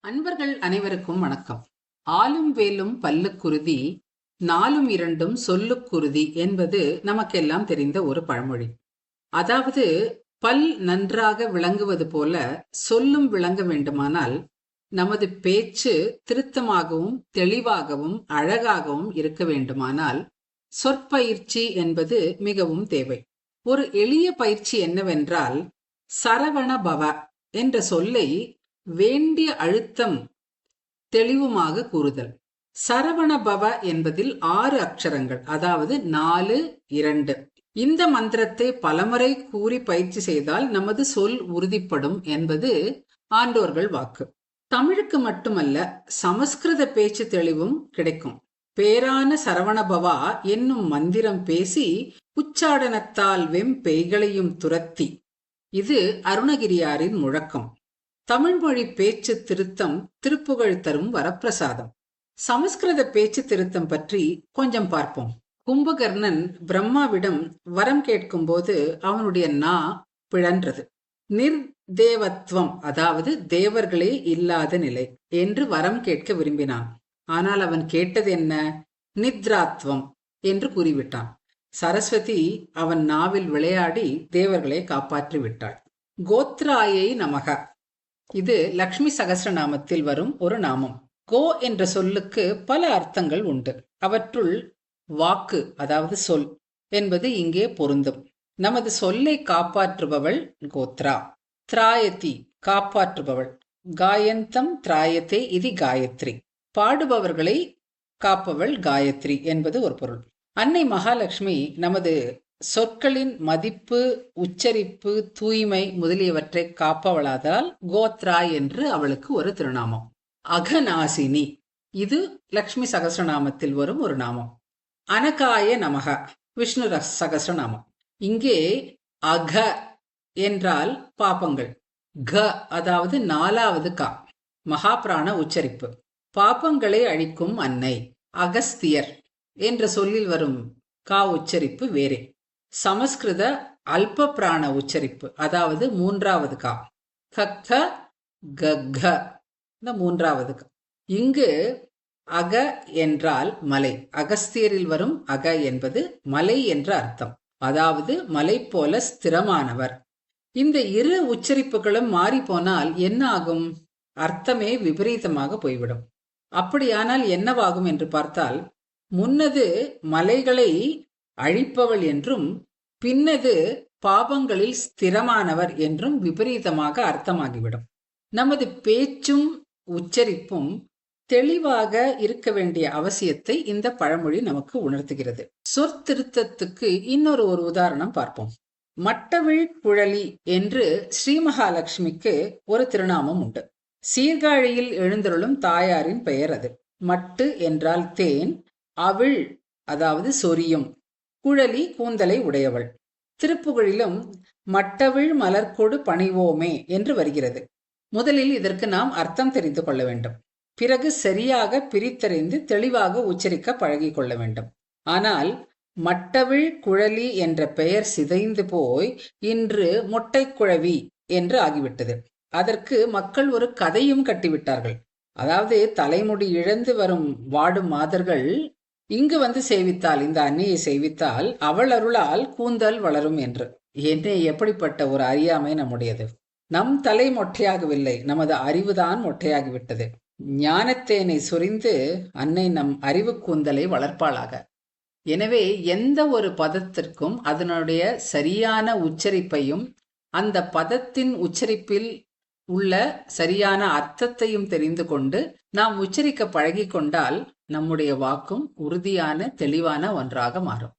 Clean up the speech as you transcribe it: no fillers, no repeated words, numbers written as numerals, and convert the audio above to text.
அன்பர்கள் அனைவருக்கும் வணக்கம். ஆலும் வேலும் பல்லுக்குருதி, நாலும் இரண்டும் சொல்லுக்குருதி என்பது நமக்கெல்லாம் தெரிந்த ஒரு பழமொழி. அதாவது பல் நன்றாக விளங்குவது போல சொல்லும் விளங்க வேண்டுமானால் நமது பேச்சு திருத்தமாகவும் தெளிவாகவும் அழகாகவும் இருக்க வேண்டுமானால் சொற்பயிற்சி என்பது மிகவும் தேவை. ஒரு எளிய பயிற்சி என்னவென்றால், சரவண பவ என்ற சொல்லை வேண்டிய அழுத்தம் தெளிவுமாக கூறுதல். சரவண பவ என்பதில் 6 அக்ஷரங்கள், அதாவது 4, 2. இந்த மந்திரத்தை பலமுறை கூறி பயிற்சி செய்தால் நமது சொல் உறுதிப்படும் என்பது ஆண்டோர்கள் வாக்கு. தமிழுக்கு மட்டுமல்ல, சமஸ்கிருத பேச்சு தெளிவும் கிடைக்கும். பேரான சரவணபவா என்னும் மந்திரம் பேசி உச்சாடனத்தால் வெம்பெய்களையும் துரத்தி, இது அருணகிரியாரின் முழக்கம். தமிழ்மொழி பேச்சு திருத்தம் திருப்புகழ் தரும் வரப்பிரசாதம். சமஸ்கிருத பேச்சு திருத்தம் பற்றி கொஞ்சம் பார்ப்போம். கும்பகர்ணன் பிரம்மாவிடம் வரம் கேட்கும் போது அவனுடைய நா பிழன்றது. நிர்தேவத்வம், அதாவது தேவர்களே இல்லாத நிலை என்று வரம் கேட்க விரும்பினான். ஆனால் அவன் கேட்டது என்ன? நித்ராத்வம் என்று கூறிவிட்டான். சரஸ்வதி அவன் நாவில் விளையாடி தேவர்களை காப்பாற்றி விட்டாள். கோத்ராயை நமக, இது லக்ஷ்மி சகஸ்ரநாமத்தில் வரும் ஒரு நாமம். கோ என்ற சொல்லுக்கு பல அர்த்தங்கள் உண்டு. அவற்றுள் வாக்கு, அதாவது சொல் என்பது இங்கே பொருந்தும். நமது சொல்லை காப்பாற்றுபவள் கோத்ரா. திராயதி, காப்பாற்றுபவள். காயந்தம் திராயத்தே இது காயத்ரி, பாடுபவர்களை காப்பவள் காயத்ரி என்பது ஒரு பொருள். அன்னை மகாலட்சுமி நமது சொற்களின் மதிப்பு, உச்சரிப்பு, தூய்மை முதலியவற்றை காப்பவளாதால் கோத்ரா என்று அவளுக்கு ஒரு திருநாமம். அகநாசினி, இது லக்ஷ்மி சகஸ்ரநாமத்தில் வரும் ஒரு நாமம். அனகாய நமக, விஷ்ணு சகஸ்ரநாமம். இங்கே அக என்றால் பாபங்கள், க அதாவது 4வது கா, மகாபிராண உச்சரிப்பு. பாபங்களை அழிக்கும் அன்னை. அகஸ்தியர் என்ற சொல்லில் வரும் கா உச்சரிப்பு வேறே. சமஸ்கிருத அல்ப பிராண உச்சரிப்பு, அதாவது 3வது கா. கக்க கக்க, இந்த 3வது கா. இங்கு அக என்றால் மலை. அகஸ்தியரில் வரும் அக என்பது மலை என்ற அர்த்தம், அதாவது மலை போல ஸ்திரமானவர். இந்த 2 உச்சரிப்புகளும் மாறி போனால் என்ன ஆகும்? அர்த்தமே விபரீதமாக போய்விடும். அப்படியானால் என்னவாகும் என்று பார்த்தால், முன்னது மலைகளை அழிப்பவள் என்றும் பின்னது பாபங்களில் ஸ்திரமானவர் என்றும் விபரீதமாக அர்த்தமாகிவிடும். நமது பேச்சும் உச்சரிப்பும் தெளிவாக இருக்க வேண்டிய அவசியத்தை இந்த பழமொழி நமக்கு உணர்த்துகிறது. சொற்திருத்தத்துக்கு இன்னொரு உதாரணம் பார்ப்போம். மட்டவிழ் குழலி என்று ஸ்ரீ மகாலட்சுமிக்கு ஒரு திருநாமம் உண்டு. சீர்காழியில் எழுந்தருளும் தாயாரின் பெயர் அது. மட்டு என்றால் தேன், அவிழ் அதாவது சொரியும், குழலி கூந்தலை உடையவள். திருப்புகழிலும் மட்டவிழ் மலர்கொடு பணிவோமே என்று வருகிறது. முதலில் இதற்கு நாம் அர்த்தம் தெரிந்து கொள்ள வேண்டும். பிறகு சரியாக பிரித்தறிந்து தெளிவாக உச்சரிக்க பழகி கொள்ள வேண்டும். ஆனால் மட்டவிழ் குழலி என்ற பெயர் சிதைந்து போய் இன்று மொட்டை குழவி என்று ஆகிவிட்டது. அதற்கு மக்கள் ஒரு கதையும் கட்டிவிட்டார்கள். அதாவது தலைமுடி இழந்து வரும் வாடும் மாதர்கள் இங்கு வந்து சேவித்தால், இந்த அன்னையை சேவித்தால் அவள் அருளால் கூந்தல் வளரும் என்று. என்ன எப்படிப்பட்ட ஒரு அறியாமை நம்முடையது! நம் தலை மொட்டையாகவில்லை, நமது அறிவுதான் மொட்டையாகிவிட்டது. ஞானத்தேனை சொரிந்து அன்னை நம் அறிவு கூந்தலை வளர்ப்பாளாக. எனவே எந்த ஒரு பதத்திற்கும் அதனுடைய சரியான உச்சரிப்பையும் அந்த பதத்தின் உச்சரிப்பில் உள்ள சரியான அர்த்தத்தையும் தெரிந்து கொண்டு நாம் உச்சரிக்க பழகி கொண்டால் நம்முடைய வாக்கும் உறுதியான தெளிவான ஒன்றாக மாறும்.